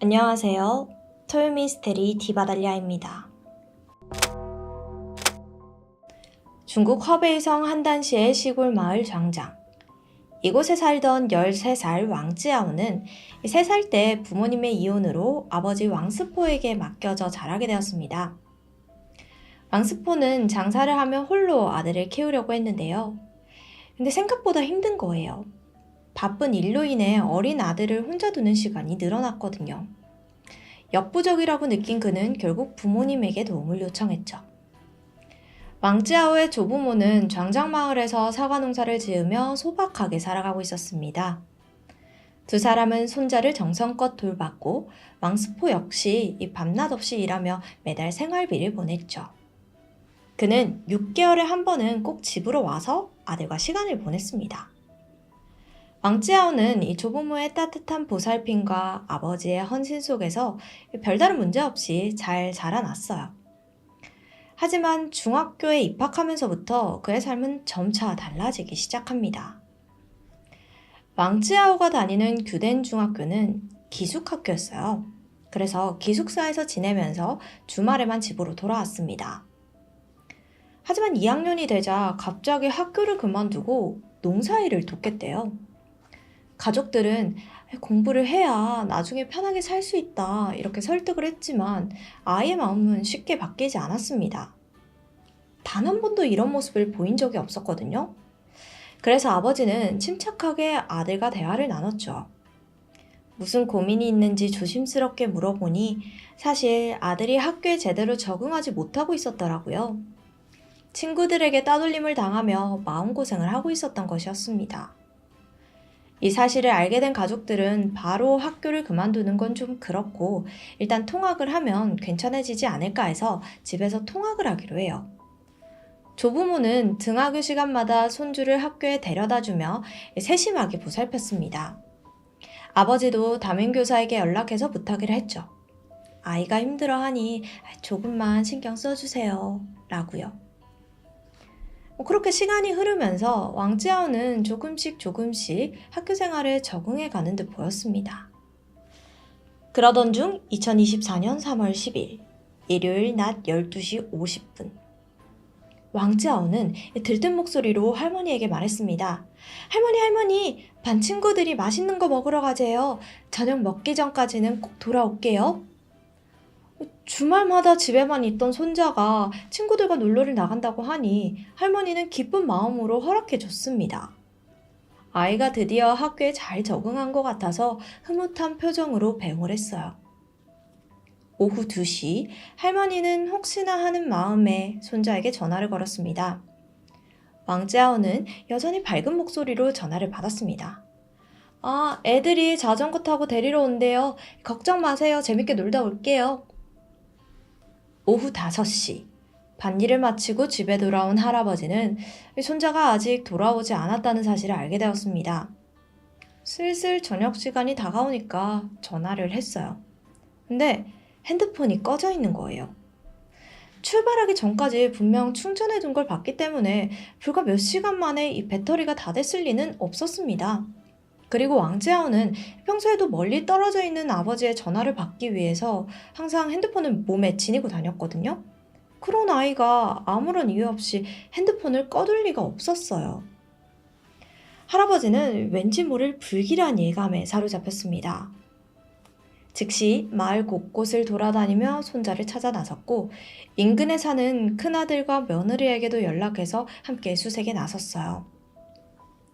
안녕하세요. 토요미스테리 디바달리아입니다. 중국 허베이성 한단시의 시골 마을 장장. 이곳에 살던 13살 왕지아오는 3살 때 부모님의 이혼으로 아버지 왕스포에게 맡겨져 자라게 되었습니다. 왕스포는 장사를 하며 홀로 아들을 키우려고 했는데요. 근데 생각보다 힘든 거예요. 바쁜 일로 인해 어린 아들을 혼자 두는 시간이 늘어났거든요. 역부족이라고 느낀 그는 결국 부모님에게 도움을 요청했죠. 왕지아오의 조부모는 장장마을에서 사과 농사를 지으며 소박하게 살아가고 있었습니다. 두 사람은 손자를 정성껏 돌봤고 왕스포 역시 밤낮 없이 일하며 매달 생활비를 보냈죠. 그는 6개월에 한 번은 꼭 집으로 와서 아들과 시간을 보냈습니다. 왕지아오는 이 조부모의 따뜻한 보살핌과 아버지의 헌신 속에서 별다른 문제 없이 잘 자라났어요. 하지만 중학교에 입학하면서부터 그의 삶은 점차 달라지기 시작합니다. 왕지아오가 다니는 규덴 중학교는 기숙학교였어요. 그래서 기숙사에서 지내면서 주말에만 집으로 돌아왔습니다. 하지만 2학년이 되자 갑자기 학교를 그만두고 농사일을 돕겠대요. 가족들은 공부를 해야 나중에 편하게 살 수 있다 이렇게 설득을 했지만 아이의 마음은 쉽게 바뀌지 않았습니다. 단 한 번도 이런 모습을 보인 적이 없었거든요. 그래서 아버지는 침착하게 아들과 대화를 나눴죠. 무슨 고민이 있는지 조심스럽게 물어보니 사실 아들이 학교에 제대로 적응하지 못하고 있었더라고요. 친구들에게 따돌림을 당하며 마음고생을 하고 있었던 것이었습니다. 이 사실을 알게 된 가족들은 바로 학교를 그만두는 건 좀 그렇고 일단 통학을 하면 괜찮아지지 않을까 해서 집에서 통학을 하기로 해요. 조부모는 등하교 시간마다 손주를 학교에 데려다주며 세심하게 보살폈습니다. 아버지도 담임교사에게 연락해서 부탁을 했죠. 아이가 힘들어하니 조금만 신경 써주세요. 라고요. 그렇게 시간이 흐르면서 왕지아오는 조금씩 학교 생활에 적응해 가는 듯 보였습니다. 그러던 중 2024년 3월 10일 일요일 낮 12시 50분 왕지아오는 들뜬 목소리로 할머니에게 말했습니다. 할머니, 반 친구들이 맛있는 거 먹으러 가재요. 저녁 먹기 전까지는 꼭 돌아올게요. 주말마다 집에만 있던 손자가 친구들과 놀러를 나간다고 하니 할머니는 기쁜 마음으로 허락해줬습니다. 아이가 드디어 학교에 잘 적응한 것 같아서 흐뭇한 표정으로 배웅을 했어요. 오후 2시 할머니는 혹시나 하는 마음에 손자에게 전화를 걸었습니다. 왕지아오는 여전히 밝은 목소리로 전화를 받았습니다. 애들이 자전거 타고 데리러 온대요. 걱정 마세요. 재밌게 놀다 올게요. 오후 5시 밭일을 마치고 집에 돌아온 할아버지는 손자가 아직 돌아오지 않았다는 사실을 알게 되었습니다. 슬슬 저녁 시간이 다가오니까 전화를 했어요. 근데 핸드폰이 꺼져 있는 거예요. 출발하기 전까지 분명 충전해 둔 걸 봤기 때문에 불과 몇 시간 만에 이 배터리가 다 됐을 리는 없었습니다. 그리고 왕지아오는 평소에도 멀리 떨어져 있는 아버지의 전화를 받기 위해서 항상 핸드폰을 몸에 지니고 다녔거든요. 그런 아이가 아무런 이유 없이 핸드폰을 꺼둘 리가 없었어요. 할아버지는 왠지 모를 불길한 예감에 사로잡혔습니다. 즉시 마을 곳곳을 돌아다니며 손자를 찾아 나섰고 인근에 사는 큰아들과 며느리에게도 연락해서 함께 수색에 나섰어요.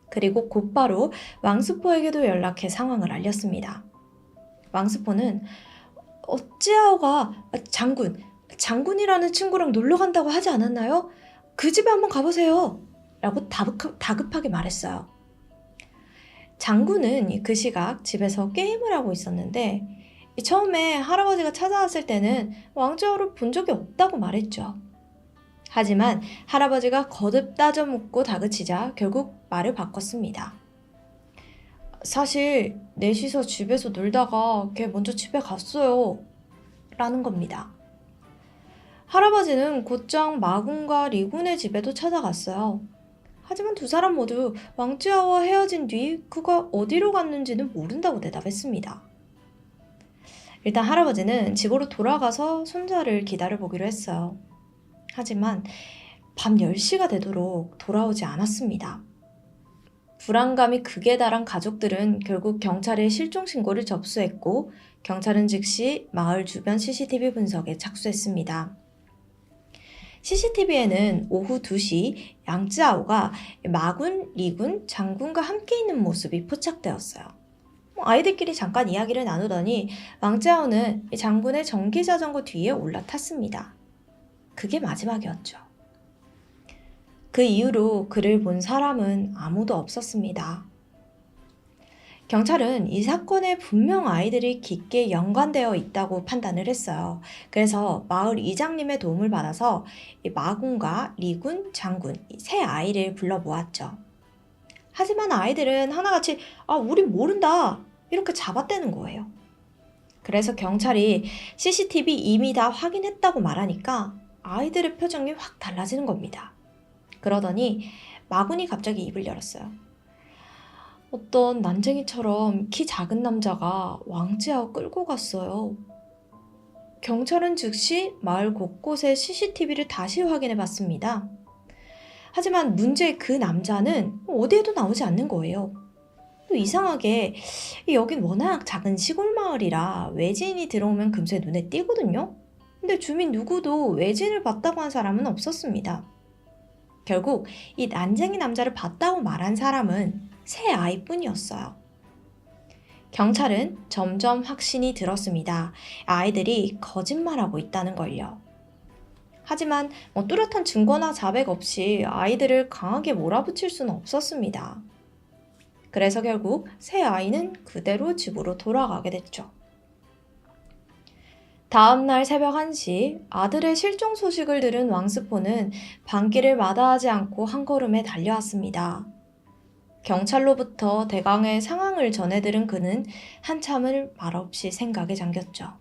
그리고 곧바로 왕스포에게도 연락해 상황을 알렸습니다. 왕스포는 찌아오가 장군이라는 친구랑 놀러 간다고 하지 않았나요? 그 집에 한번 가보세요. 라고 다급하게 말했어요. 장군은 그 시각 집에서 게임을 하고 있었는데 처음에 할아버지가 찾아왔을 때는 왕지아오를 본 적이 없다고 말했죠. 하지만 할아버지가 거듭 따져 묻고 다그치자 결국 말을 바꿨습니다. 사실 넷이서 집에서 놀다가 걔 먼저 집에 갔어요. 라는 겁니다. 할아버지는 곧장 마군과 리군의 집에도 찾아갔어요. 하지만 두 사람 모두 왕지아와 헤어진 뒤 그가 어디로 갔는지는 모른다고 대답했습니다. 일단 할아버지는 집으로 돌아가서 손자를 기다려보기로 했어요. 하지만 밤 10시가 되도록 돌아오지 않았습니다. 불안감이 극에 달한 가족들은 결국 경찰에 실종 신고를 접수했고 경찰은 즉시 마을 주변 CCTV 분석에 착수했습니다. CCTV에는 오후 2시 양쯔아오가 마군, 리군, 장군과 함께 있는 모습이 포착되었어요. 아이들끼리 잠깐 이야기를 나누더니 왕짜오는 장군의 전기자전거 뒤에 올라탔습니다. 그게 마지막이었죠. 그 이후로 그를 본 사람은 아무도 없었습니다. 경찰은 이 사건에 분명 아이들이 깊게 연관되어 있다고 판단을 했어요. 그래서 마을 이장님의 도움을 받아서 마군과 리군, 장군 세 아이를 불러 모았죠. 하지만 아이들은 하나같이 우리 모른다 이렇게 잡아떼는 거예요. 그래서 경찰이 CCTV 이미 다 확인했다고 말하니까 아이들의 표정이 확 달라지는 겁니다. 그러더니 마군이 갑자기 입을 열었어요. 어떤 난쟁이처럼 키 작은 남자가 왕지아오 끌고 갔어요. 경찰은 즉시 마을 곳곳의 CCTV를 다시 확인해 봤습니다. 하지만 문제의 그 남자는 어디에도 나오지 않는 거예요. 또 이상하게 여긴 워낙 작은 시골 마을이라 외지인이 들어오면 금세 눈에 띄거든요. 근데 주민 누구도 외지인을 봤다고 한 사람은 없었습니다. 결국 이 난쟁이 남자를 봤다고 말한 사람은 세 아이뿐이었어요. 경찰은 점점 확신이 들었습니다. 아이들이 거짓말하고 있다는 걸요. 하지만 뚜렷한 증거나 자백 없이 아이들을 강하게 몰아붙일 수는 없었습니다. 그래서 결국 세 아이는 그대로 집으로 돌아가게 됐죠. 다음 날 새벽 1시 아들의 실종 소식을 들은 왕스포는 밤길을 마다하지 않고 한 걸음에 달려왔습니다. 경찰로부터 대강의 상황을 전해 들은 그는 한참을 말없이 생각에 잠겼죠.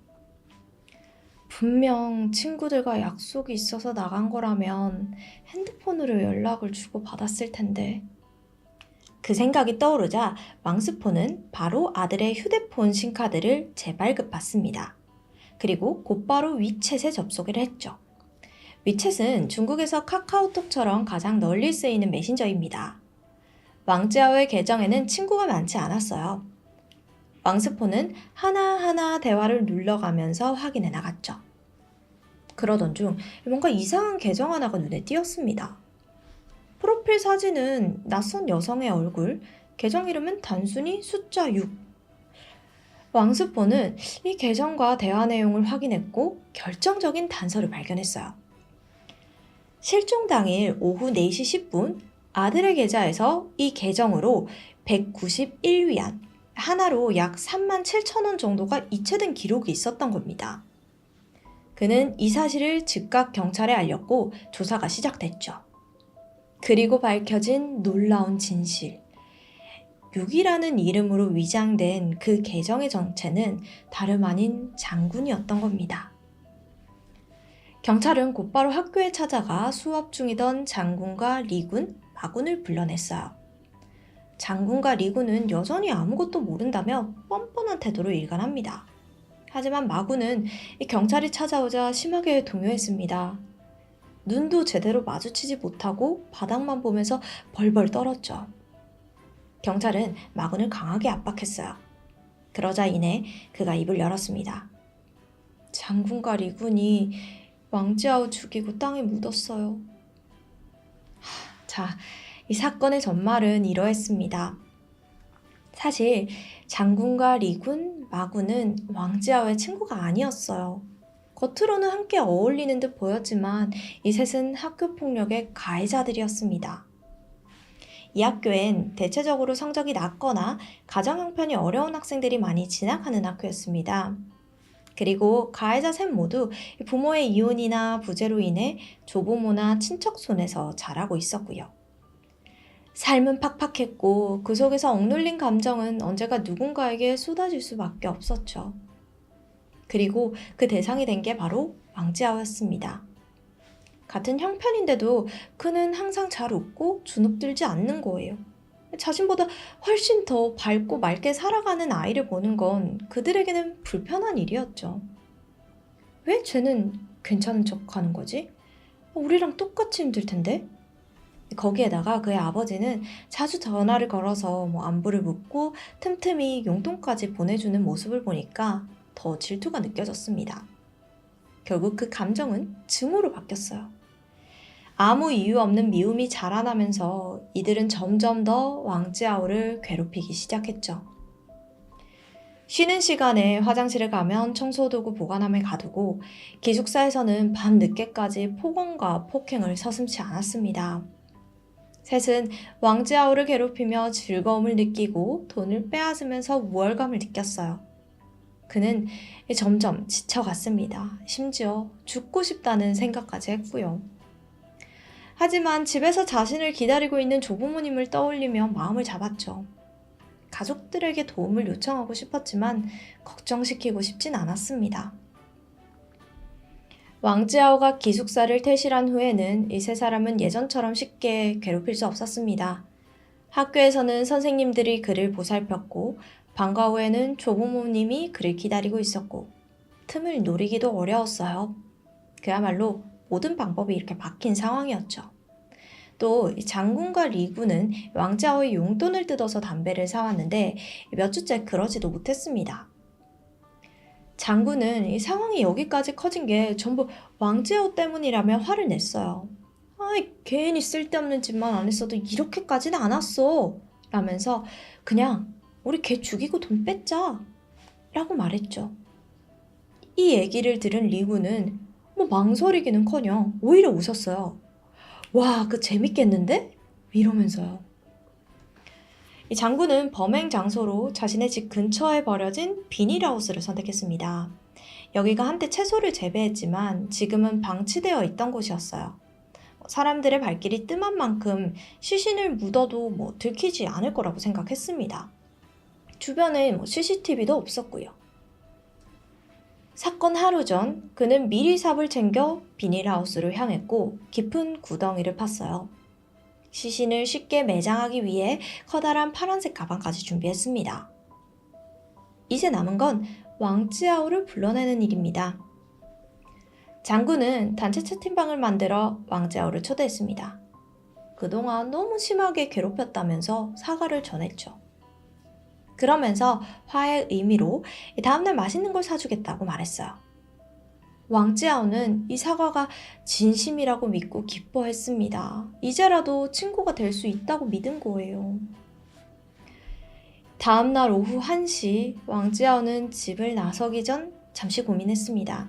분명 친구들과 약속이 있어서 나간 거라면 핸드폰으로 연락을 주고받았을 텐데. 그 생각이 떠오르자 왕스포는 바로 아들의 휴대폰 신카드를 재발급받습니다. 그리고 곧바로 위챗에 접속을 했죠. 위챗은 중국에서 카카오톡처럼 가장 널리 쓰이는 메신저입니다. 왕지아오의 계정에는 친구가 많지 않았어요. 왕스포는 하나하나 대화를 눌러가면서 확인해 나갔죠. 그러던 중 뭔가 이상한 계정 하나가 눈에 띄었습니다. 프로필 사진은 낯선 여성의 얼굴, 계정 이름은 단순히 숫자 6. 왕스포는 이 계정과 대화 내용을 확인했고 결정적인 단서를 발견했어요. 실종 당일 오후 4시 10분 아들의 계좌에서 이 계정으로 191위안, 하나로 약 37,000원 정도가 이체된 기록이 있었던 겁니다. 그는 이 사실을 즉각 경찰에 알렸고 조사가 시작됐죠. 그리고 밝혀진 놀라운 진실. 6이라는 이름으로 위장된 그 계정의 정체는 다름 아닌 장군이었던 겁니다. 경찰은 곧바로 학교에 찾아가 수업 중이던 장군과 리군, 마군을 불러냈어요. 장군과 리군은 여전히 아무것도 모른다며 뻔뻔한 태도로 일관합니다. 하지만 마군은 경찰이 찾아오자 심하게 동요했습니다. 눈도 제대로 마주치지 못하고 바닥만 보면서 벌벌 떨었죠. 경찰은 마군을 강하게 압박했어요. 그러자 이내 그가 입을 열었습니다. 장군과 리군이 왕지아오 죽이고 땅에 묻었어요. 자, 이 사건의 전말은 이러했습니다. 사실 장군과 리군, 마군은 왕지아오의 친구가 아니었어요. 겉으로는 함께 어울리는 듯 보였지만 이 셋은 학교 폭력의 가해자들이었습니다. 이 학교엔 대체적으로 성적이 낮거나 가정 형편이 어려운 학생들이 많이 진학하는 학교였습니다. 그리고 가해자 셋 모두 부모의 이혼이나 부재로 인해 조부모나 친척 손에서 자라고 있었고요. 삶은 팍팍했고 그 속에서 억눌린 감정은 언제가 누군가에게 쏟아질 수밖에 없었죠. 그리고 그 대상이 된 게 바로 왕지아오였습니다. 같은 형편인데도 그는 항상 잘 웃고 주눅들지 않는 거예요. 자신보다 훨씬 더 밝고 맑게 살아가는 아이를 보는 건 그들에게는 불편한 일이었죠. 왜 쟤는 괜찮은 척 하는 거지? 우리랑 똑같이 힘들 텐데? 거기에다가 그의 아버지는 자주 전화를 걸어서 안부를 묻고 틈틈이 용돈까지 보내주는 모습을 보니까 더 질투가 느껴졌습니다. 결국 그 감정은 증오로 바뀌었어요. 아무 이유 없는 미움이 자라나면서 이들은 점점 더 왕지아오를 괴롭히기 시작했죠. 쉬는 시간에 화장실에 가면 청소도구 보관함에 가두고 기숙사에서는 밤 늦게까지 폭언과 폭행을 서슴지 않았습니다. 셋은 왕지아오를 괴롭히며 즐거움을 느끼고 돈을 빼앗으면서 우월감을 느꼈어요. 그는 점점 지쳐갔습니다. 심지어 죽고 싶다는 생각까지 했고요. 하지만 집에서 자신을 기다리고 있는 조부모님을 떠올리며 마음을 잡았죠. 가족들에게 도움을 요청하고 싶었지만 걱정시키고 싶진 않았습니다. 왕지아오가 기숙사를 퇴실한 후에는 이 세 사람은 예전처럼 쉽게 괴롭힐 수 없었습니다. 학교에서는 선생님들이 그를 보살폈고 방과 후에는 조부모님이 그를 기다리고 있었고 틈을 노리기도 어려웠어요. 그야말로 모든 방법이 이렇게 막힌 상황이었죠. 또 장군과 리군은 왕지아오의 용돈을 뜯어서 담배를 사왔는데 몇 주째 그러지도 못했습니다. 장군은 이 상황이 여기까지 커진 게 전부 왕지아오 때문이라며 화를 냈어요. 아이, 괜히 쓸데없는 짓만 안 했어도 이렇게까지는 안 왔어. 라면서 그냥 우리 걔 죽이고 돈 뺏자. 라고 말했죠. 이 얘기를 들은 리군은 망설이기는커녕 오히려 웃었어요. 와, 그 재밌겠는데? 이러면서요. 이 장군은 범행 장소로 자신의 집 근처에 버려진 비닐하우스를 선택했습니다. 여기가 한때 채소를 재배했지만 지금은 방치되어 있던 곳이었어요. 사람들의 발길이 뜸한 만큼 시신을 묻어도 들키지 않을 거라고 생각했습니다. 주변에 CCTV도 없었고요. 사건 하루 전 그는 미리 삽을 챙겨 비닐하우스로 향했고 깊은 구덩이를 팠어요. 시신을 쉽게 매장하기 위해 커다란 파란색 가방까지 준비했습니다. 이제 남은 건 왕지아오를 불러내는 일입니다. 장군은 단체 채팅방을 만들어 왕지아오를 초대했습니다. 그동안 너무 심하게 괴롭혔다면서 사과를 전했죠. 그러면서 화해의 의미로 다음날 맛있는 걸 사주겠다고 말했어요. 왕지아오는 이 사과가 진심이라고 믿고 기뻐했습니다. 이제라도 친구가 될 수 있다고 믿은 거예요. 다음날 오후 1시 왕지아오는 집을 나서기 전 잠시 고민했습니다.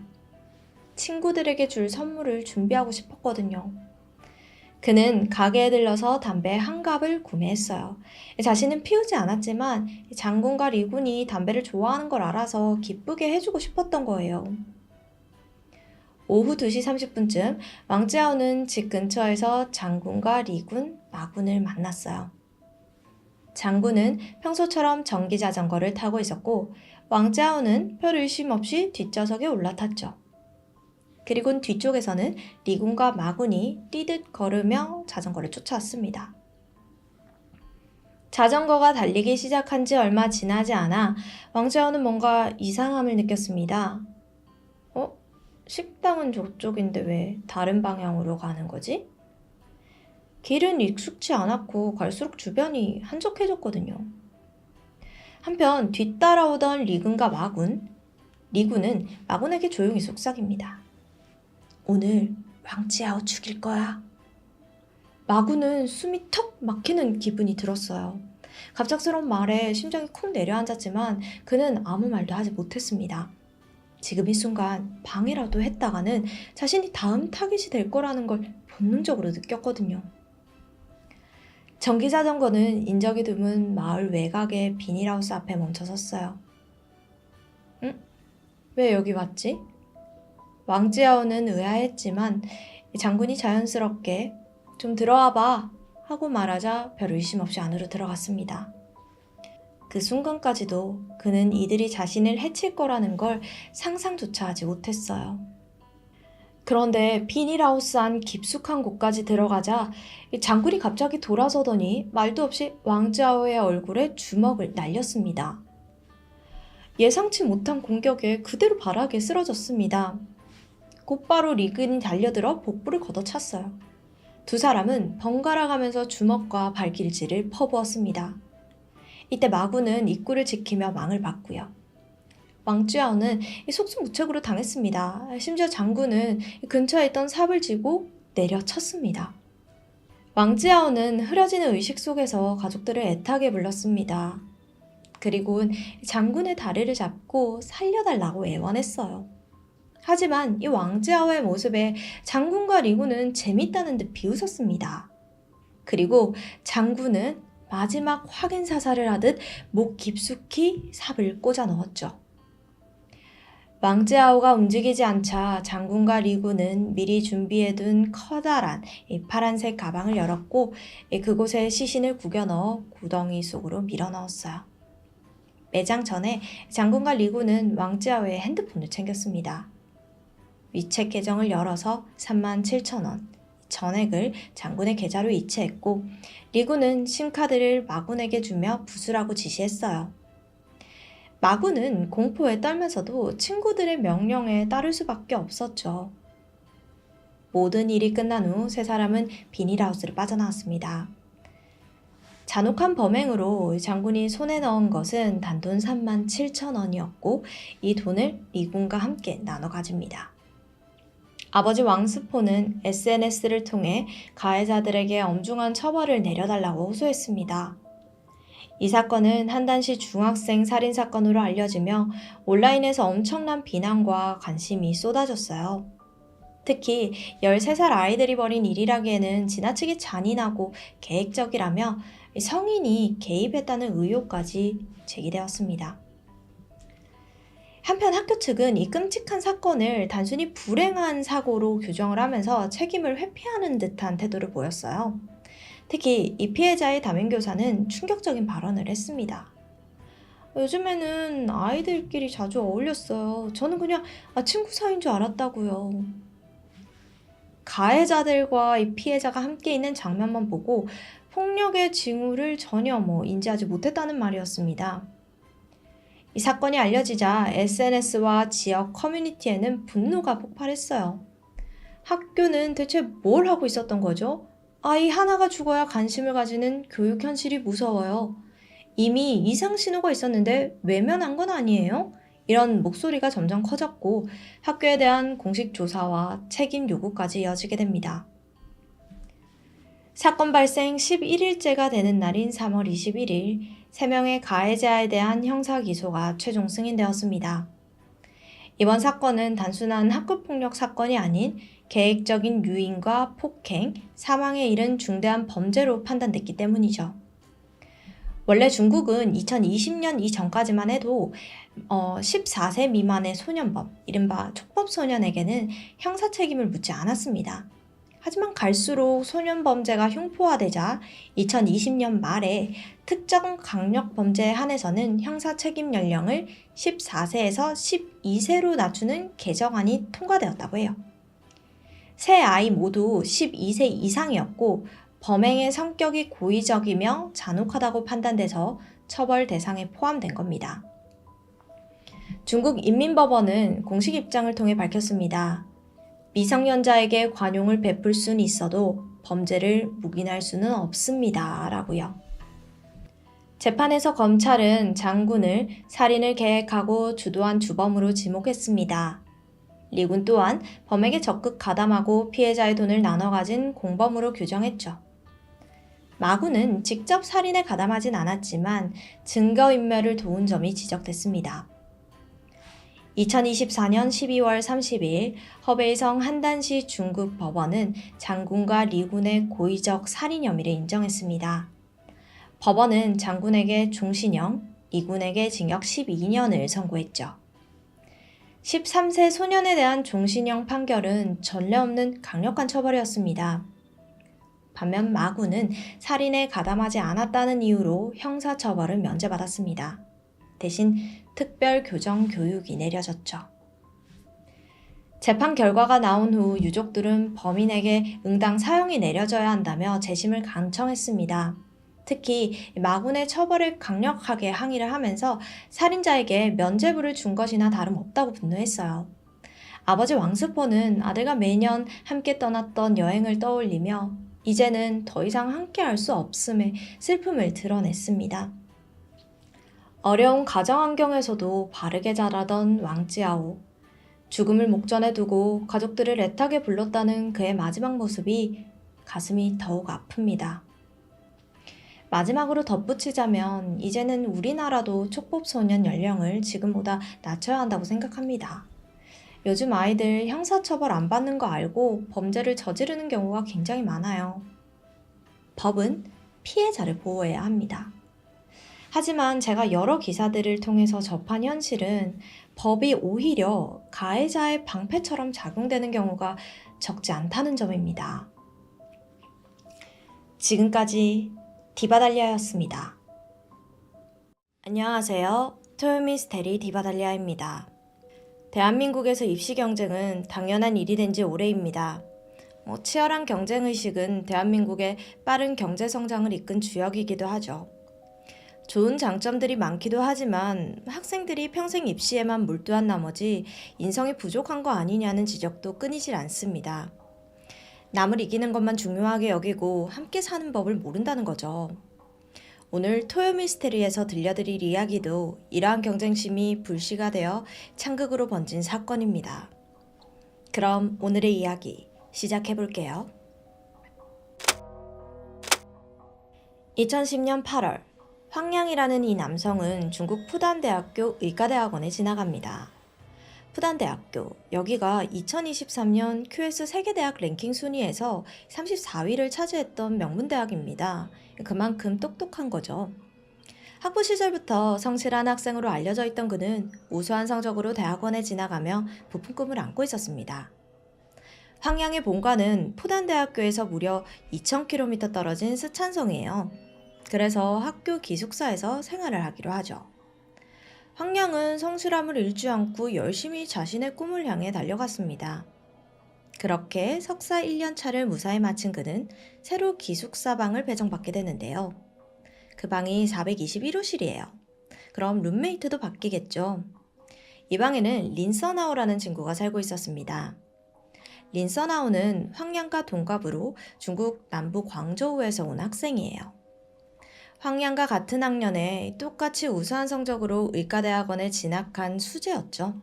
친구들에게 줄 선물을 준비하고 싶었거든요. 그는 가게에 들러서 담배 한 갑을 구매했어요. 자신은 피우지 않았지만 장군과 리군이 담배를 좋아하는 걸 알아서 기쁘게 해주고 싶었던 거예요. 오후 2시 30분쯤 왕지아오는 집 근처에서 장군과 리군, 마군을 만났어요. 장군은 평소처럼 전기자전거를 타고 있었고 왕지아오는 별 의심 없이 뒷좌석에 올라탔죠. 그리고 뒤쪽에서는 리군과 마군이 뛰듯 걸으며 자전거를 쫓아왔습니다. 자전거가 달리기 시작한 지 얼마 지나지 않아 왕지아오는 뭔가 이상함을 느꼈습니다. 식당은 저쪽인데 왜 다른 방향으로 가는 거지? 길은 익숙치 않았고 갈수록 주변이 한적해졌거든요. 한편 뒤따라오던 리군과 마군, 리군은 마군에게 조용히 속삭입니다. 오늘 왕지아오 죽일 거야. 마군은 숨이 턱 막히는 기분이 들었어요. 갑작스러운 말에 심장이 쿵 내려앉았지만 그는 아무 말도 하지 못했습니다. 지금 이 순간 방해라도 했다가는 자신이 다음 타깃이 될 거라는 걸 본능적으로 느꼈거든요. 전기자전거는 인적이 드문 마을 외곽의 비닐하우스 앞에 멈춰섰어요. 응? 왜 여기 왔지? 왕지아오는 의아했지만 장군이 자연스럽게 좀 들어와 봐 하고 말하자 별 의심 없이 안으로 들어갔습니다. 그 순간까지도 그는 이들이 자신을 해칠 거라는 걸 상상조차 하지 못했어요. 그런데 비닐하우스 안 깊숙한 곳까지 들어가자 이 장군이 갑자기 돌아서더니 말도 없이 왕자오의 얼굴에 주먹을 날렸습니다. 예상치 못한 공격에 그대로 바닥에 쓰러졌습니다. 곧바로 리근이 달려들어 복부를 걷어찼어요. 두 사람은 번갈아 가면서 주먹과 발길질을 퍼부었습니다. 이때 마구는 입구를 지키며 망을 봤고요. 왕쯔야오는 속수무책으로 당했습니다. 심지어 장군은 근처에 있던 삽을 쥐고 내려쳤습니다. 왕쯔야오는 흐려지는 의식 속에서 가족들을 애타게 불렀습니다. 그리고는 장군의 다리를 잡고 살려달라고 애원했어요. 하지만 이 왕쯔야오의 모습에 장군과 리군은 재밌다는 듯 비웃었습니다. 그리고 장군은 마지막 확인 사살을 하듯 목 깊숙이 삽을 꽂아 넣었죠. 왕쯔야오가 움직이지 않자 장군과 리군은 미리 준비해둔 커다란 파란색 가방을 열었고 그곳에 시신을 구겨 넣어 구덩이 속으로 밀어 넣었어요. 매장 전에 장군과 리군은 왕쯔야오의 핸드폰을 챙겼습니다. 위챗 계정을 열어서 37,000원 전액을 장군의 계좌로 이체했고 리군은 심카드를 마군에게 주며 부수라고 지시했어요. 마군은 공포에 떨면서도 친구들의 명령에 따를 수밖에 없었죠. 모든 일이 끝난 후 세 사람은 비닐하우스를 빠져나왔습니다. 잔혹한 범행으로 장군이 손에 넣은 것은 단돈 37,000원이었고 이 돈을 리군과 함께 나눠 가집니다. 아버지 왕스포는 SNS를 통해 가해자들에게 엄중한 처벌을 내려달라고 호소했습니다. 이 사건은 한단시 중학생 살인사건으로 알려지며 온라인에서 엄청난 비난과 관심이 쏟아졌어요. 특히 13살 아이들이 벌인 일이라기에는 지나치게 잔인하고 계획적이라며 성인이 개입했다는 의혹까지 제기되었습니다. 한편 학교 측은 이 끔찍한 사건을 단순히 불행한 사고로 규정을 하면서 책임을 회피하는 듯한 태도를 보였어요. 특히 이 피해자의 담임교사는 충격적인 발언을 했습니다. 요즘에는 아이들끼리 자주 어울렸어요. 저는 그냥 친구 사이인 줄 알았다고요. 가해자들과 이 피해자가 함께 있는 장면만 보고 폭력의 징후를 전혀 인지하지 못했다는 말이었습니다. 이 사건이 알려지자 SNS와 지역 커뮤니티에는 분노가 폭발했어요. 학교는 대체 뭘 하고 있었던 거죠? 아이 하나가 죽어야 관심을 가지는 교육 현실이 무서워요. 이미 이상 신호가 있었는데 외면한 건 아니에요? 이런 목소리가 점점 커졌고 학교에 대한 공식 조사와 책임 요구까지 이어지게 됩니다. 사건 발생 11일째가 되는 날인 3월 21일 3명의 가해자에 대한 형사기소가 최종 승인되었습니다. 이번 사건은 단순한 학교폭력 사건이 아닌 계획적인 유인과 폭행, 사망에 이른 중대한 범죄로 판단됐기 때문이죠. 원래 중국은 2020년 이전까지만 해도 14세 미만의 소년범, 이른바 촉법소년에게는 형사 책임을 묻지 않았습니다. 하지만 갈수록 소년범죄가 흉포화되자 2020년 말에 특정 강력범죄에 한해서는 형사 책임 연령을 14세에서 12세로 낮추는 개정안이 통과되었다고 해요. 세 아이 모두 12세 이상이었고 범행의 성격이 고의적이며 잔혹하다고 판단돼서 처벌 대상에 포함된 겁니다. 중국 인민법원은 공식 입장을 통해 밝혔습니다. 미성년자에게 관용을 베풀 수는 있어도 범죄를 묵인할 수는 없습니다. 라고요. 재판에서 검찰은 장군을 살인을 계획하고 주도한 주범으로 지목했습니다. 리군 또한 범에게 적극 가담하고 피해자의 돈을 나눠 가진 공범으로 규정했죠. 마구는 직접 살인에 가담하진 않았지만 증거인멸을 도운 점이 지적됐습니다. 2024년 12월 30일 허베이성 한단시 중국 법원은 장군과 리군의 고의적 살인 혐의를 인정했습니다. 법원은 장군에게 종신형, 리군에게 징역 12년을 선고했죠. 13세 소년에 대한 종신형 판결은 전례 없는 강력한 처벌이었습니다. 반면 마구는 살인에 가담하지 않았다는 이유로 형사처벌을 면제받았습니다. 대신 특별 교정 교육이 내려졌죠. 재판 결과가 나온 후 유족들은 범인에게 응당 사형이 내려져야 한다며 재심을 강청했습니다. 특히 마군의 처벌을 강력하게 항의를 하면서 살인자에게 면죄부를 준 것이나 다름없다고 분노했어요. 아버지 왕스포는 아들과 매년 함께 떠났던 여행을 떠올리며 이제는 더 이상 함께 할 수 없음에 슬픔을 드러냈습니다. 어려운 가정 환경에서도 바르게 자라던 왕지아오. 죽음을 목전에 두고 가족들을 애타게 불렀다는 그의 마지막 모습이 가슴이 더욱 아픕니다. 마지막으로 덧붙이자면 이제는 우리나라도 촉법소년 연령을 지금보다 낮춰야 한다고 생각합니다. 요즘 아이들 형사처벌 안 받는 거 알고 범죄를 저지르는 경우가 굉장히 많아요. 법은 피해자를 보호해야 합니다. 하지만 제가 여러 기사들을 통해서 접한 현실은 법이 오히려 가해자의 방패처럼 작용되는 경우가 적지 않다는 점입니다. 지금까지 디바달리아였습니다. 안녕하세요. 토요미스테리 디바달리아입니다. 대한민국에서 입시 경쟁은 당연한 일이 된 지 오래입니다. 치열한 경쟁의식은 대한민국의 빠른 경제 성장을 이끈 주역이기도 하죠. 좋은 장점들이 많기도 하지만 학생들이 평생 입시에만 몰두한 나머지 인성이 부족한 거 아니냐는 지적도 끊이질 않습니다. 남을 이기는 것만 중요하게 여기고 함께 사는 법을 모른다는 거죠. 오늘 토요미스테리에서 들려드릴 이야기도 이러한 경쟁심이 불씨가 되어 창극으로 번진 사건입니다. 그럼 오늘의 이야기 시작해볼게요. 2010년 8월 황량이라는 이 남성은 중국 푸단대학교 의과대학원에 진학합니다. 푸단대학교, 여기가 2023년 QS 세계대학 랭킹 순위에서 34위를 차지했던 명문대학입니다. 그만큼 똑똑한 거죠. 학부 시절부터 성실한 학생으로 알려져 있던 그는 우수한 성적으로 대학원에 진학하며 부푼 꿈을 안고 있었습니다. 황량의 본관은 푸단대학교에서 무려 2000km 떨어진 스촨성이에요. 그래서 학교 기숙사에서 생활을 하기로 하죠. 황량은 성실함을 잃지 않고 열심히 자신의 꿈을 향해 달려갔습니다. 그렇게 석사 1년 차를 무사히 마친 그는 새로 기숙사 방을 배정받게 되는데요. 그 방이 421호실이에요. 그럼 룸메이트도 바뀌겠죠. 이 방에는 린서나오라는 친구가 살고 있었습니다. 린서나오는 황량과 동갑으로 중국 남부 광저우에서 온 학생이에요. 황량과 같은 학년에 똑같이 우수한 성적으로 의과대학원에 진학한 수재였죠.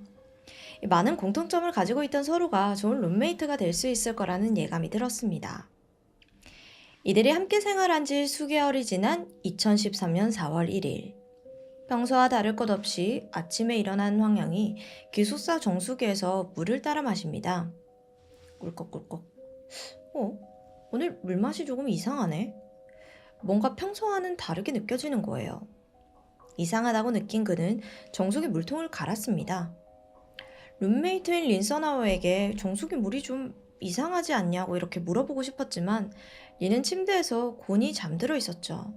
많은 공통점을 가지고 있던 서로가 좋은 룸메이트가 될 수 있을 거라는 예감이 들었습니다. 이들이 함께 생활한 지 수개월이 지난 2013년 4월 1일. 평소와 다를 것 없이 아침에 일어난 황량이 기숙사 정수기에서 물을 따라 마십니다. 꿀꺽꿀꺽. 오늘 물맛이 조금 이상하네. 뭔가 평소와는 다르게 느껴지는 거예요. 이상하다고 느낀 그는 정수기 물통을 갈았습니다. 룸메이트인 린서나우에게 정수기 물이 좀 이상하지 않냐고 이렇게 물어보고 싶었지만 리는 침대에서 곤히 잠들어 있었죠.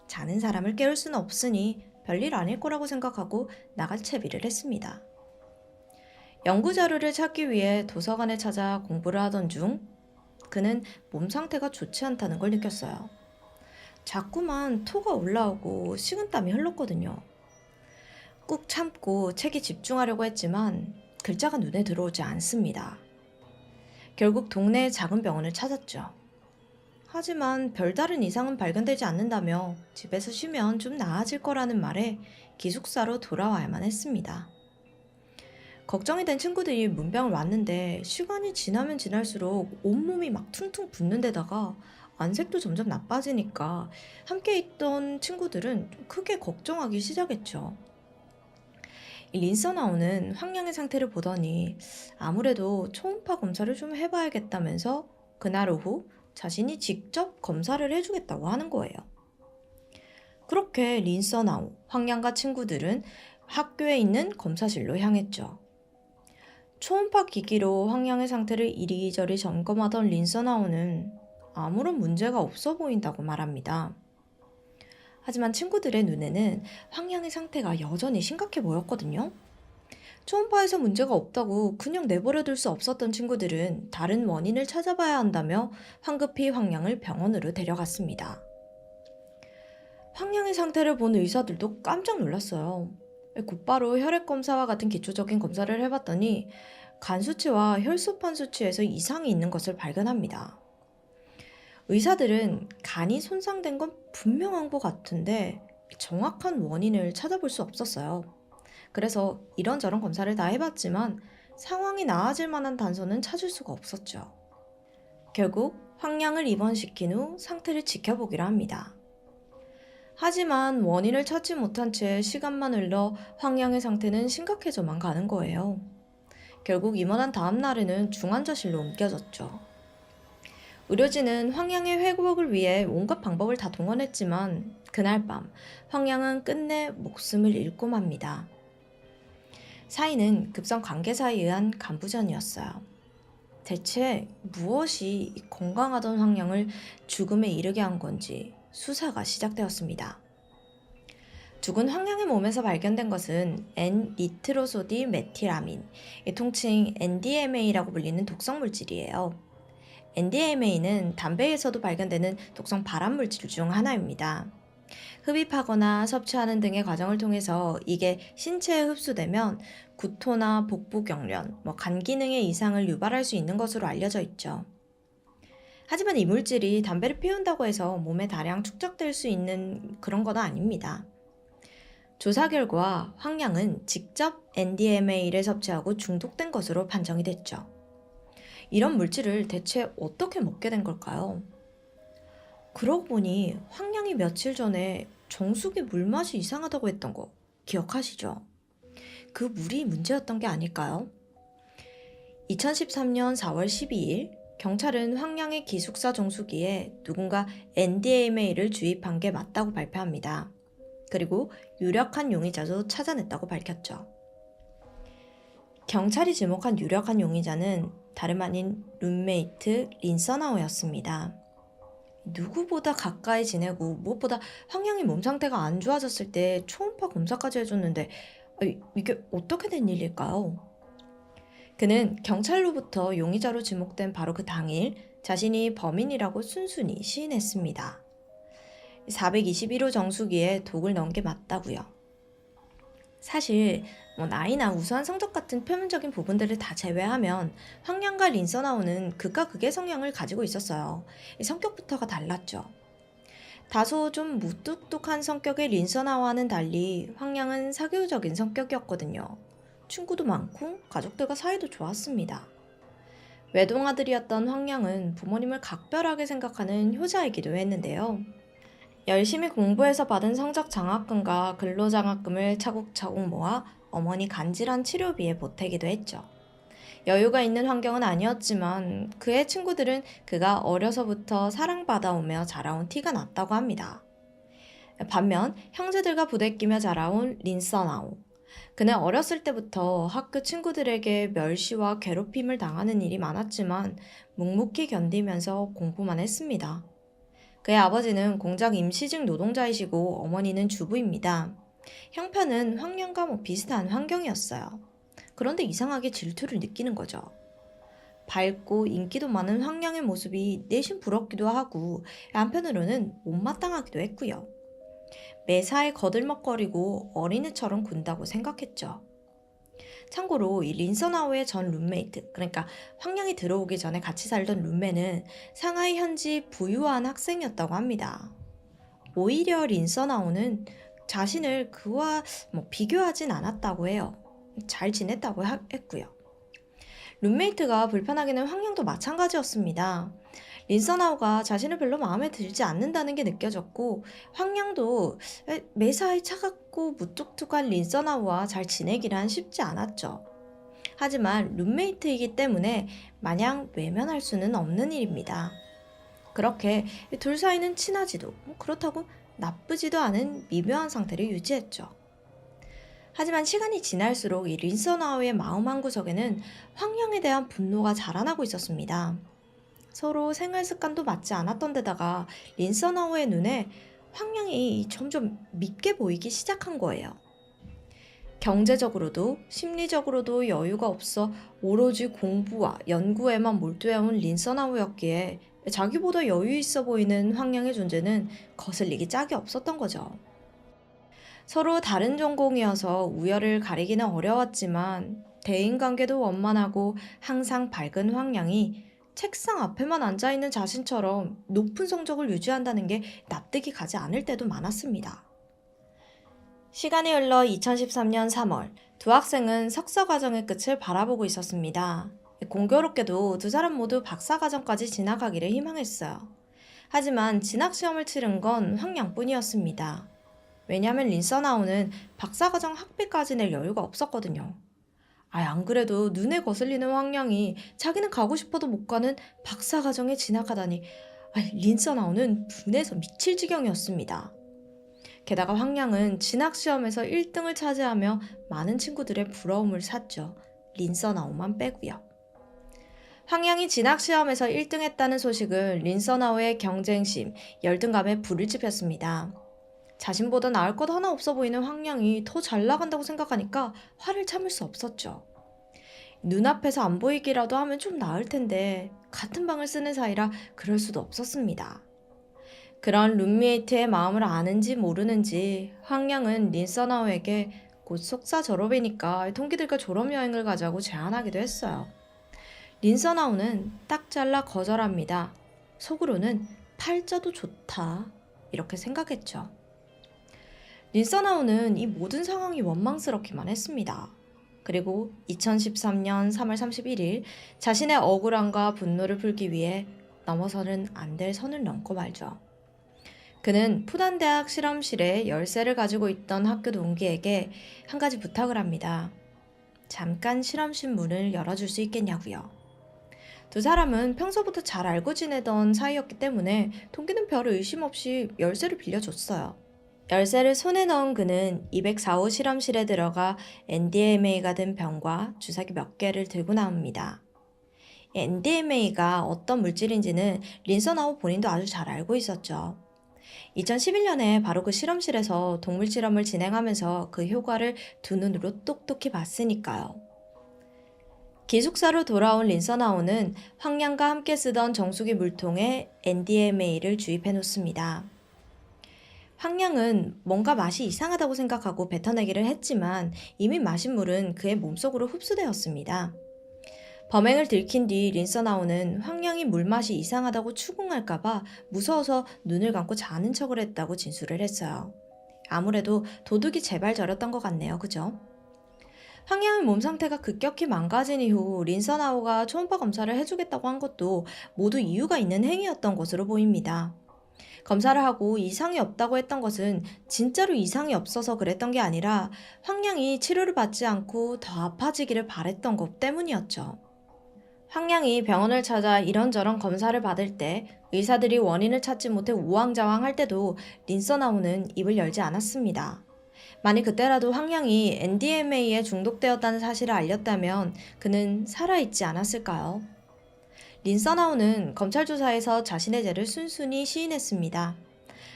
자는 사람을 깨울 수는 없으니 별일 아닐 거라고 생각하고 나갈 채비를 했습니다. 연구 자료를 찾기 위해 도서관에 찾아 공부를 하던 중 그는 몸 상태가 좋지 않다는 걸 느꼈어요. 자꾸만 토가 올라오고 식은땀이 흘렀거든요. 꾹 참고 책에 집중하려고 했지만 글자가 눈에 들어오지 않습니다. 결국 동네의 작은 병원을 찾았죠. 하지만 별다른 이상은 발견되지 않는다며 집에서 쉬면 좀 나아질 거라는 말에 기숙사로 돌아와야만 했습니다. 걱정이 된 친구들이 문병을 왔는데 시간이 지나면 지날수록 온몸이 막 퉁퉁 붓는 데다가 안색도 점점 나빠지니까 함께 있던 친구들은 좀 크게 걱정하기 시작했죠. 린서나우는 황량의 상태를 보더니 아무래도 초음파 검사를 좀 해봐야겠다면서 그날 오후 자신이 직접 검사를 해주겠다고 하는 거예요. 그렇게 린서나우, 황량과 친구들은 학교에 있는 검사실로 향했죠. 초음파 기기로 황량의 상태를 이리저리 점검하던 린서나우는 아무런 문제가 없어 보인다고 말합니다. 하지만 친구들의 눈에는 황량의 상태가 여전히 심각해 보였거든요. 초음파에서 문제가 없다고 그냥 내버려둘 수 없었던 친구들은 다른 원인을 찾아봐야 한다며 황급히 황량을 병원으로 데려갔습니다. 황량의 상태를 본 의사들도 깜짝 놀랐어요. 곧바로 혈액 검사와 같은 기초적인 검사를 해봤더니 간 수치와 혈소판 수치에서 이상이 있는 것을 발견합니다. 의사들은 간이 손상된 건 분명한 것 같은데 정확한 원인을 찾아볼 수 없었어요. 그래서 이런저런 검사를 다 해봤지만 상황이 나아질 만한 단서는 찾을 수가 없었죠. 결국 황량을 입원시킨 후 상태를 지켜보기로 합니다. 하지만 원인을 찾지 못한 채 시간만 흘러 황량의 상태는 심각해져만 가는 거예요. 결국 입원한 다음 날에는 중환자실로 옮겨졌죠. 의료진은 황량의 회복을 위해 온갖 방법을 다 동원했지만 그날 밤 황량은 끝내 목숨을 잃고 맙니다. 사인은 급성 관계사에 의한 간부전이었어요. 대체 무엇이 건강하던 황량을 죽음에 이르게 한 건지 수사가 시작되었습니다. 죽은 황량의 몸에서 발견된 것은 N-니트로소디 메틸아민, 통칭 NDMA라고 불리는 독성 물질이에요. NDMA는 담배에서도 발견되는 독성 발암물질 중 하나입니다. 흡입하거나 섭취하는 등의 과정을 통해서 이게 신체에 흡수되면 구토나 복부 경련, 간 기능의 이상을 유발할 수 있는 것으로 알려져 있죠. 하지만 이 물질이 담배를 피운다고 해서 몸에 다량 축적될 수 있는 그런 건 아닙니다. 조사 결과 황량은 직접 NDMA를 섭취하고 중독된 것으로 판정이 됐죠. 이런 물질을 대체 어떻게 먹게 된 걸까요? 그러고 보니 황량이 며칠 전에 정수기 물맛이 이상하다고 했던 거 기억하시죠? 그 물이 문제였던 게 아닐까요? 2013년 4월 12일 경찰은 황량의 기숙사 정수기에 누군가 NDMA를 주입한 게 맞다고 발표합니다. 그리고 유력한 용의자도 찾아냈다고 밝혔죠. 경찰이 지목한 유력한 용의자는 다름 아닌 룸메이트 린서나우였습니다. 누구보다 가까이 지내고 무엇보다 황량의 몸 상태가 안 좋아졌을 때 초음파 검사까지 해줬는데 이게 어떻게 된 일일까요? 그는 경찰로부터 용의자로 지목된 바로 그 당일 자신이 범인이라고 순순히 시인했습니다. 421호 정수기에 독을 넣은 게 맞다고요. 사실 나이나 우수한 성적 같은 표면적인 부분들을 다 제외하면 황량과 린서나우는 극과 극의 성향을 가지고 있었어요. 성격부터가 달랐죠. 다소 좀 무뚝뚝한 성격의 린서나우와는 달리 황량은 사교적인 성격이었거든요. 친구도 많고 가족들과 사이도 좋았습니다. 외동아들이었던 황량은 부모님을 각별하게 생각하는 효자이기도 했는데요. 열심히 공부해서 받은 성적 장학금과 근로장학금을 차곡차곡 모아 어머니 간질한 치료비에 보태기도 했죠. 여유가 있는 환경은 아니었지만 그의 친구들은 그가 어려서부터 사랑받아오며 자라온 티가 났다고 합니다. 반면 형제들과 부대끼며 자라온 린서나우. 그는 어렸을 때부터 학교 친구들에게 멸시와 괴롭힘을 당하는 일이 많았지만 묵묵히 견디면서 공부만 했습니다. 그의 아버지는 공장 임시직 노동자이시고 어머니는 주부입니다. 형편은 황량과 비슷한 환경이었어요. 그런데 이상하게 질투를 느끼는 거죠. 밝고 인기도 많은 황량의 모습이 내심 부럽기도 하고 한편으로는 못마땅하기도 했고요. 매사에 거들먹거리고 어린애처럼 군다고 생각했죠. 참고로 이 린서나우의 전 룸메이트, 그러니까 황량이 들어오기 전에 같이 살던 룸메는 상하이 현지 부유한 학생이었다고 합니다. 오히려 린서나우는 자신을 그와 비교하진 않았다고 해요. 잘 지냈다고 했고요. 룸메이트가 불편하기는 황량도 마찬가지였습니다. 린서나우가 자신을 별로 마음에 들지 않는다는 게 느껴졌고 황량도 매사에 차갑고 무뚝뚝한 린서나우와 잘 지내기란 쉽지 않았죠. 하지만 룸메이트이기 때문에 마냥 외면할 수는 없는 일입니다. 그렇게 둘 사이는 친하지도 그렇다고 나쁘지도 않은 미묘한 상태를 유지했죠. 하지만 시간이 지날수록 이 린서나우의 마음 한구석에는 황량에 대한 분노가 자라나고 있었습니다. 서로 생활 습관도 맞지 않았던 데다가 린서나우의 눈에 황량이 점점 밉게 보이기 시작한 거예요. 경제적으로도 심리적으로도 여유가 없어 오로지 공부와 연구에만 몰두해온 린서나우였기에 자기보다 여유 있어 보이는 황량의 존재는 거슬리기 짝이 없었던 거죠. 서로 다른 전공이어서 우열을 가리기는 어려웠지만 대인관계도 원만하고 항상 밝은 황량이 책상 앞에만 앉아있는 자신처럼 높은 성적을 유지한다는 게 납득이 가지 않을 때도 많았습니다. 시간이 흘러 2013년 3월, 두 학생은 석사과정의 끝을 바라보고 있었습니다. 공교롭게도 두 사람 모두 박사과정까지 진학하기를 희망했어요. 하지만 진학시험을 치른 건 황량뿐이었습니다. 왜냐하면 린서나우는 박사과정 학비까지 낼 여유가 없었거든요. 안 그래도 눈에 거슬리는 황량이 자기는 가고 싶어도 못 가는 박사과정에 진학하다니 린서나우는 분해서 미칠 지경이었습니다. 게다가 황량은 진학시험에서 1등을 차지하며 많은 친구들의 부러움을 샀죠. 린서나우만 빼고요. 황량이 진학시험에서 1등했다는 소식을 린서나우의 경쟁심, 열등감에 불을 지폈습니다. 자신보다 나을 것 하나 없어 보이는 황량이 더 잘 나간다고 생각하니까 화를 참을 수 없었죠. 눈앞에서 안 보이기라도 하면 좀 나을 텐데 같은 방을 쓰는 사이라 그럴 수도 없었습니다. 그런 룸메이트의 마음을 아는지 모르는지 황량은 린서나우에게 곧 석사 졸업이니까 동기들과 졸업여행을 가자고 제안하기도 했어요. 린서나우는 딱 잘라 거절합니다. 속으로는 팔자도 좋다 이렇게 생각했죠. 린서나우는 이 모든 상황이 원망스럽기만 했습니다. 그리고 2013년 3월 31일 자신의 억울함과 분노를 풀기 위해 넘어서는 안 될 선을 넘고 말죠. 그는 푸단대학 실험실에 열쇠를 가지고 있던 학교 동기에게 한 가지 부탁을 합니다. 잠깐 실험실 문을 열어줄 수 있겠냐고요. 두 사람은 평소부터 잘 알고 지내던 사이였기 때문에 동기는 별 의심 없이 열쇠를 빌려줬어요. 열쇠를 손에 넣은 그는 204호 실험실에 들어가 NDMA가 든 병과 주사기 몇 개를 들고 나옵니다. NDMA가 어떤 물질인지는 린서나우 본인도 아주 잘 알고 있었죠. 2011년에 바로 그 실험실에서 동물 실험을 진행하면서 그 효과를 두 눈으로 똑똑히 봤으니까요. 기숙사로 돌아온 린서나우는 황량과 함께 쓰던 정수기 물통에 NDMA를 주입해 놓습니다. 황량은 뭔가 맛이 이상하다고 생각하고 뱉어내기를 했지만 이미 마신 물은 그의 몸속으로 흡수되었습니다. 범행을 들킨 뒤 린서나우는 황량이 물맛이 이상하다고 추궁할까봐 무서워서 눈을 감고 자는 척을 했다고 진술을 했어요. 아무래도 도둑이 제발 저렸던 것 같네요. 그죠? 황량의 몸 상태가 급격히 망가진 이후 린서나우가 초음파 검사를 해주겠다고 한 것도 모두 이유가 있는 행위였던 것으로 보입니다. 검사를 하고 이상이 없다고 했던 것은 진짜로 이상이 없어서 그랬던 게 아니라 황량이 치료를 받지 않고 더 아파지기를 바랬던 것 때문이었죠. 황량이 병원을 찾아 이런저런 검사를 받을 때 의사들이 원인을 찾지 못해 우왕좌왕할 때도 린서나우는 입을 열지 않았습니다. 만일 그때라도 황량이 NDMA에 중독되었다는 사실을 알렸다면 그는 살아있지 않았을까요? 린서나우는 검찰 조사에서 자신의 죄를 순순히 시인했습니다.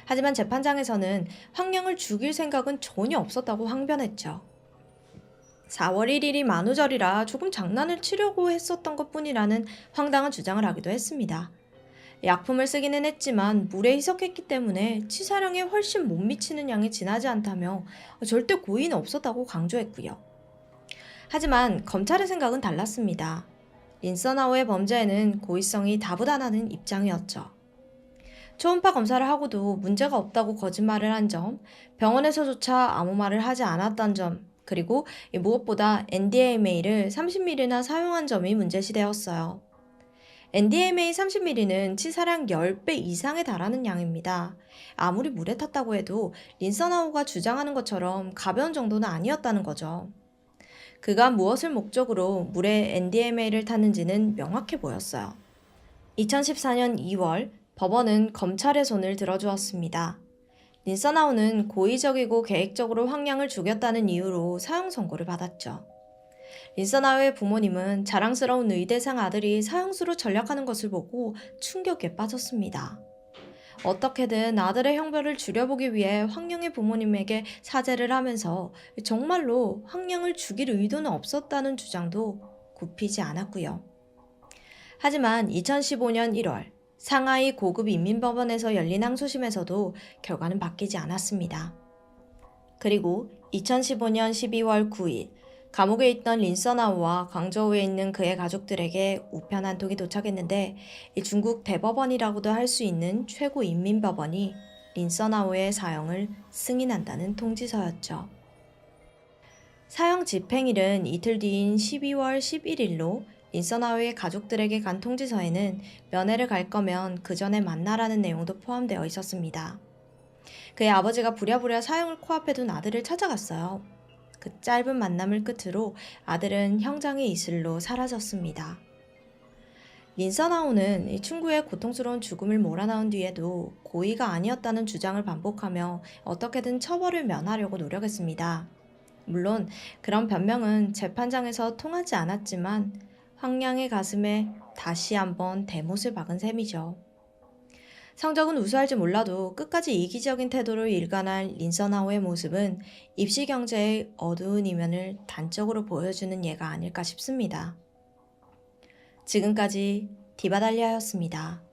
하지만 재판장에서는 황량을 죽일 생각은 전혀 없었다고 항변했죠. 4월 1일이 만우절이라 조금 장난을 치려고 했었던 것뿐이라는 황당한 주장을 하기도 했습니다. 약품을 쓰기는 했지만 물에 희석했기 때문에 치사량에 훨씬 못 미치는 양이 지나지 않다며 절대 고의는 없었다고 강조했고요. 하지만 검찰의 생각은 달랐습니다. 린서나우의 범죄에는 고의성이 다부다나는 입장이었죠. 초음파 검사를 하고도 문제가 없다고 거짓말을 한 점, 병원에서조차 아무 말을 하지 않았던 점, 그리고 무엇보다 NDMA를 30ml나 사용한 점이 문제시되었어요. NDMA 30ml는 치사량 10배 이상에 달하는 양입니다. 아무리 물에 탔다고 해도 린서나우가 주장하는 것처럼 가벼운 정도는 아니었다는 거죠. 그가 무엇을 목적으로 물에 NDMA를 탔는지는 명확해 보였어요. 2014년 2월 법원은 검찰의 손을 들어주었습니다. 린서나우는 고의적이고 계획적으로 황량을 죽였다는 이유로 사형 선고를 받았죠. 린서나우의 부모님은 자랑스러운 의대생 아들이 사형수로 전락하는 것을 보고 충격에 빠졌습니다. 어떻게든 아들의 형벌을 줄여보기 위해 황량의 부모님에게 사죄를 하면서 정말로 황량을 죽일 의도는 없었다는 주장도 굽히지 않았고요. 하지만 2015년 1월 상하이 고급 인민법원에서 열린 항소심에서도 결과는 바뀌지 않았습니다. 그리고 2015년 12월 9일 감옥에 있던 린서나우와 광저우에 있는 그의 가족들에게 우편 한 통이 도착했는데 이 중국 대법원이라고도 할 수 있는 최고 인민법원이 린서나우의 사형을 승인한다는 통지서였죠. 사형 집행일은 이틀 뒤인 12월 11일로 린서나우의 가족들에게 간 통지서에는 면회를 갈 거면 그 전에 만나라는 내용도 포함되어 있었습니다. 그의 아버지가 부랴부랴 사형을 코앞에 둔 아들을 찾아갔어요. 그 짧은 만남을 끝으로 아들은 형장의 이슬로 사라졌습니다. 린서나우는 이 친구의 고통스러운 죽음을 몰아넣은 뒤에도 고의가 아니었다는 주장을 반복하며 어떻게든 처벌을 면하려고 노력했습니다. 물론 그런 변명은 재판장에서 통하지 않았지만 황량의 가슴에 다시 한번 대못을 박은 셈이죠. 성적은 우수할지 몰라도 끝까지 이기적인 태도로 일관한 린서나우의 모습은 입시 경제의 어두운 이면을 단적으로 보여주는 예가 아닐까 싶습니다. 지금까지 디바달리아였습니다.